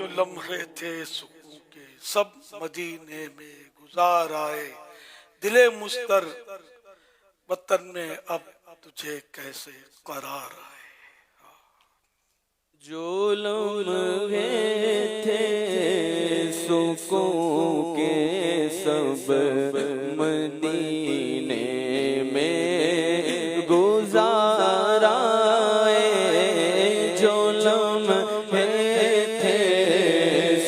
جو لمحے تھے سکون کے سب مدینے میں گزار آئے، دل مستر وطن میں اب تجھے کیسے قرار آئے۔ جو لمحے تھے سکون کے سب مدینے میں گزار آئے، جو لمحے تھے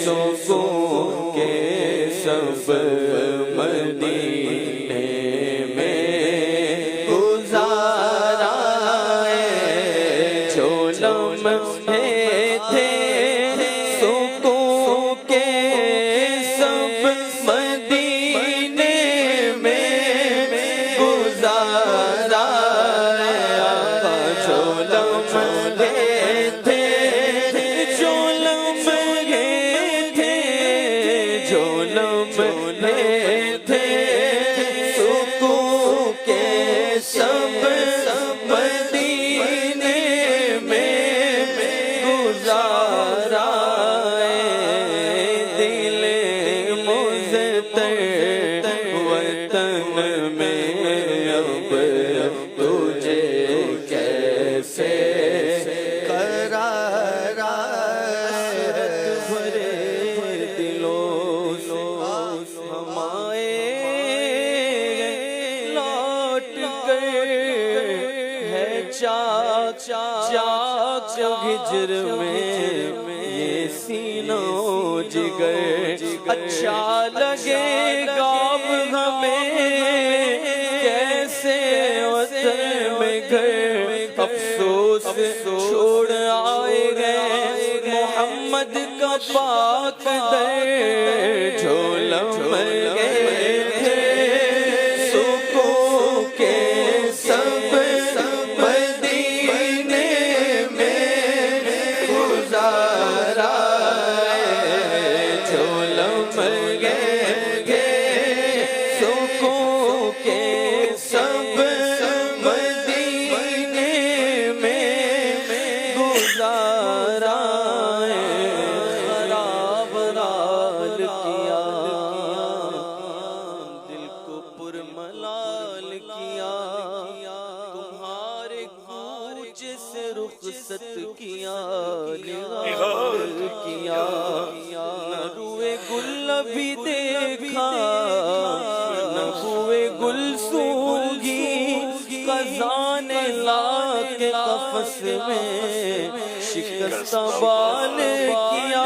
سکون کے سب مدینے میں گزار آئے، جو لمحے تھے سکون کے سب مدینے میں گزار آئے، جو لمحے تھے، جو لمحے تھے، جو لمحے تھے سکون کے سب مدینے میں گزار آئے، دل مضطر وطن میں اب تجھے کیسے قرار آئے، بھرے دلوں ہم آئے لوٹ کر ہے چاک چاک ہجر میں یہ سینہ و جگر، اچھا لگے گا اب ہمیں کیسے وطن میں گھر، افسوس چھوڑ آئے گئے محمد کا پاک در، جو لمحے تھے سکون کے سب مدینے میں گزار آئے، جو لمحے تھے سکون کے سب مدینے میں گزار آئے، خراب حال کیا دل کو پرملال کیا، تمہارے کوچ سے رخصت کیا، نگار کیا، نہ روئے گل ابھی دیکھا، نہ ہوئے گل سونگی، خزان لا کے قفس میں شکستہ بال کیا،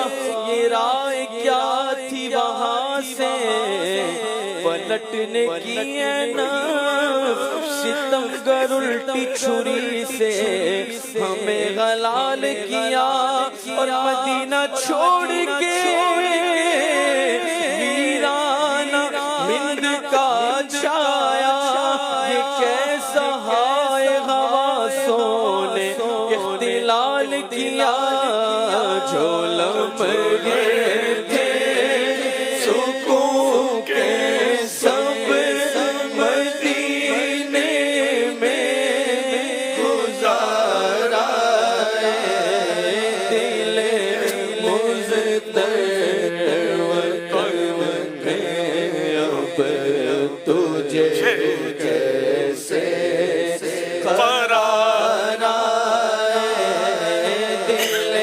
یہ رائے کیا تھی وہاں سے پلٹنے کی ہے نا، ستمگر الٹی چھری سے ہمیں غلال کیا، اور مدینہ چھوڑ کے ویرانہ ہند کا چھایا، یہ کیسا ہائے حواسوں نے اختلال کیا، جو لمحے تھے سکون کے سب مدینے میں گزار آئے، دل مضطر وطن میں اب تجھے کیسے قرار آئے، دل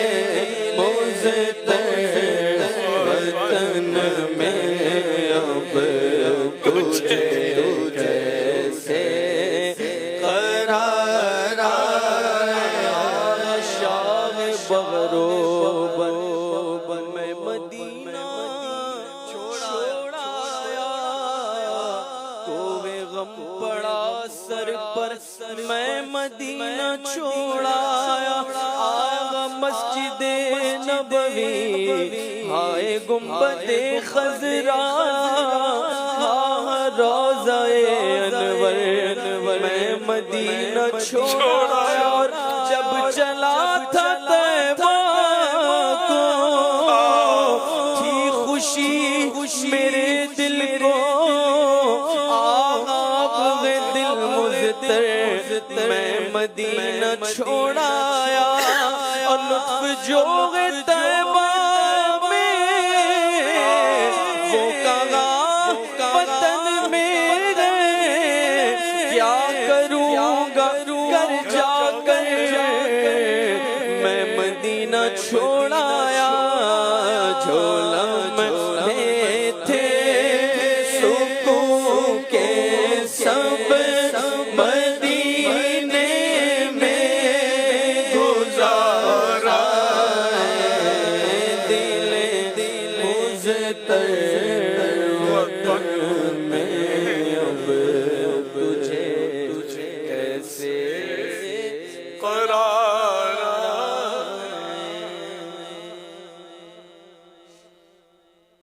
مضطر وطن میں اب تجھے کیسے قرار آئے، شاہ بغرو بن میں مدینہ چھوڑایا، کوئے غم پڑا سر پر میں مدینہ چھوڑایا، آیا مسجد نبوی ہائے گنبد خضرا، روضہ انور میں مدینہ چھوڑایا، اور جب چلا تھا طیبہ کو تھی خوشی میرے دل کو، آپ دل مضطر میں مدینہ چھوڑایا، اور لطف جو طیبہ چھوڑا